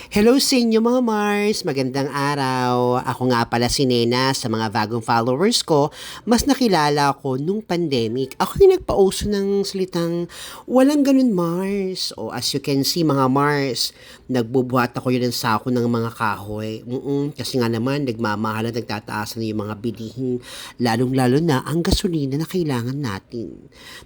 Hello sa inyo mga Mars! Magandang araw! Ako nga pala si Nena sa mga bagong followers ko. Mas nakilala ako nung pandemic. Ako yung nagpauso ng salitang walang ganun Mars. O as you can see mga Mars, nagbubuhat ako yun ng sako ng mga kahoy. Kasi nga naman nagmamahal at nagtataasan yung mga bilihin. Lalong-lalo na ang gasolina na kailangan natin.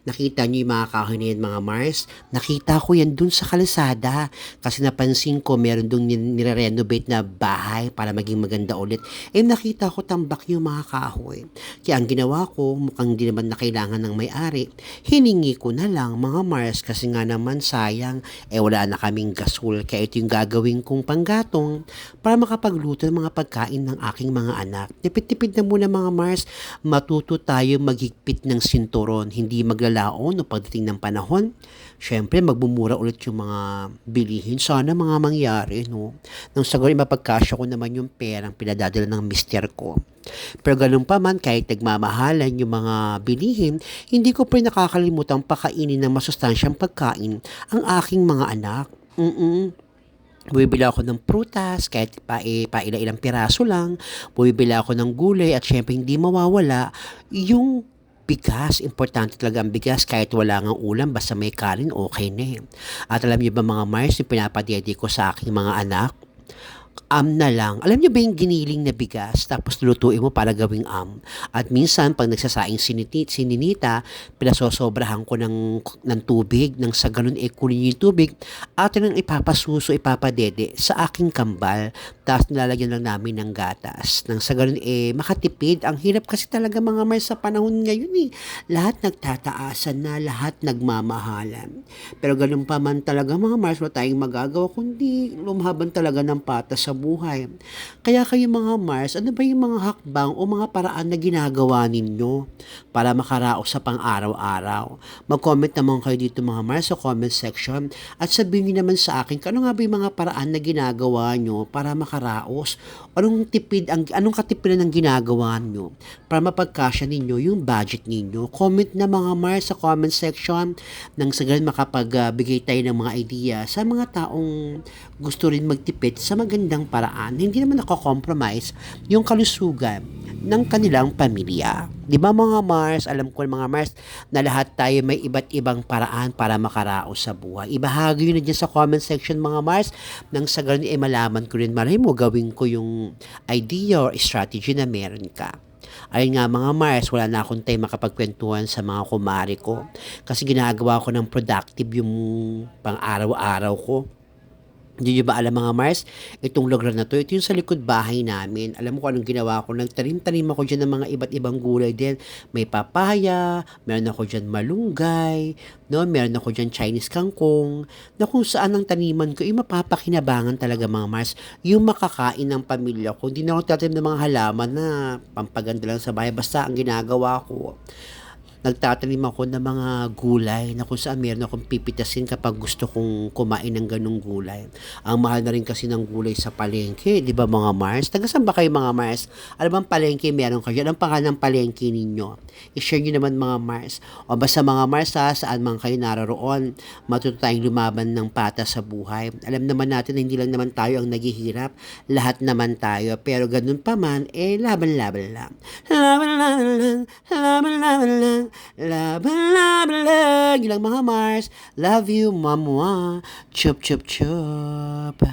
Nakita niyo yung mga kahoy na yan mga Mars? Nakita ko yan dun sa kalsada. Kasi napansin ko meron dong nire-renovate na bahay para maging maganda ulit. Nakita ko tambak yung mga kahoy. Kaya ang ginawa ko, mukhang di naman na kailangan ng may-ari. Hiningi ko na lang mga Mars kasi nga naman sayang, wala na kaming gasol. Kaya ito yung gagawin kong panggatong para makapagluto ng mga pagkain ng aking mga anak. Tipid-tipid na muna mga Mars, matuto tayo maghigpit ng sinturon, hindi maglalaon o pagdating ng panahon. Siyempre, magbumura ulit yung mga bilihin. Sana mga mangyari, no? Nang sa gawin, mapagkasya ko naman yung perang pinadadala ng mister ko. Pero ganun pa man, kahit nagmamahalan yung mga bilihin, hindi ko pa nakakalimutang pakainin ng masustansyang pagkain ang aking mga anak. Bumibili ako ng prutas, kahit paila-ilang piraso lang. Bumibili ako ng gulay at syempre hindi mawawala yung bigas. Importante talaga ang bigas kahit wala ngang ulam, basta may kanin, okay na eh. At alam niyo ba mga Mars, yung pinapadede ko sa aking mga anak? Na lang. Alam niyo ba yung giniling na bigas tapos lutuin mo para gawing At minsan pag nagsasaing sininita, pinasosobrahan ko ng tubig nang sa ganun kunin yung tubig at nang ipapasuso, ipapadede sa aking kambal. Tapos nilalagyan lang namin ng gatas. Nang sa ganun makatipid. Ang hirap kasi talaga mga Mars sa panahon ngayon eh. Lahat nagtataasan na, lahat nagmamahalan. Pero ganun pa man talaga mga Mars, wala tayong magagawa kundi lumaban talaga ng patas sa buhay. Kaya kayo mga Mars, ano ba yung mga hakbang o mga paraan na ginagawa ninyo para makaraos sa pang-araw-araw? Mag-comment naman kayo dito mga Mars sa comment section at sabihin niyo naman sa akin kung ano nga ba yung mga paraan na ginagawa nyo para makaraos. Anong katipidan ng ginagawa nyo para mapagkasya ninyo yung budget ninyo. Comment na mga Mars sa comment section nang sa ganun makapagbigay tayo ng mga idea sa mga taong gusto rin magtipid sa magandang paraan. Hindi naman nako-compromise yung kalusugan ng kanilang pamilya. Di ba mga Mars? Alam ko mga Mars na lahat tayo may iba't ibang paraan para makaraos sa buhay. Ibahagi nyo na dyan sa comment section mga Mars nang sa ganun malaman ko rin marami mo gawin ko yung idea or strategy na meron ka. Ayun nga mga Mars, wala na akong time makapagkwentuhan sa mga kumari ko kasi ginagawa ko ng productive yung pang araw-araw ko. Hindi nyo ba alam mga Mars, itong lugar na to, ito yung sa likod bahay namin. Alam mo kung anong ginawa ko? Nagtanim-tanim ako dyan ng mga iba't ibang gulay din. May papaya, meron ako dyan malunggay, no? Meron ako dyan Chinese kangkong, na kung saan ang taniman ko, mapapakinabangan talaga mga Mars, yung makakain ng pamilya ko. Hindi na ako tatanim ng mga halaman na pampaganda lang sa bahay. Basta ang ginagawa ko, nagtatanim ako ng mga gulay na kung saan meron akong pipitasin kapag gusto kong kumain ng ganong gulay. Ang mahal na rin kasi ng gulay sa palengke, di ba mga Mars? Taga-saan ba kayo mga Mars? Alam bang palengke meron kayo? Anong pangalan ng palengke ninyo? I-share nyo naman mga Mars. O basta mga Mars saan man kayo naroon, matuto tayong lumaban ng patas sa buhay. Alam naman natin na hindi lang naman tayo ang naghihirap, lahat naman tayo. Pero ganun pa man, laban-laban lang. Laban-laban lang, laban-laban lang. Laban, laban lang. Yun lang mga Mars. Love you, mamwa. Chup, chup, chup.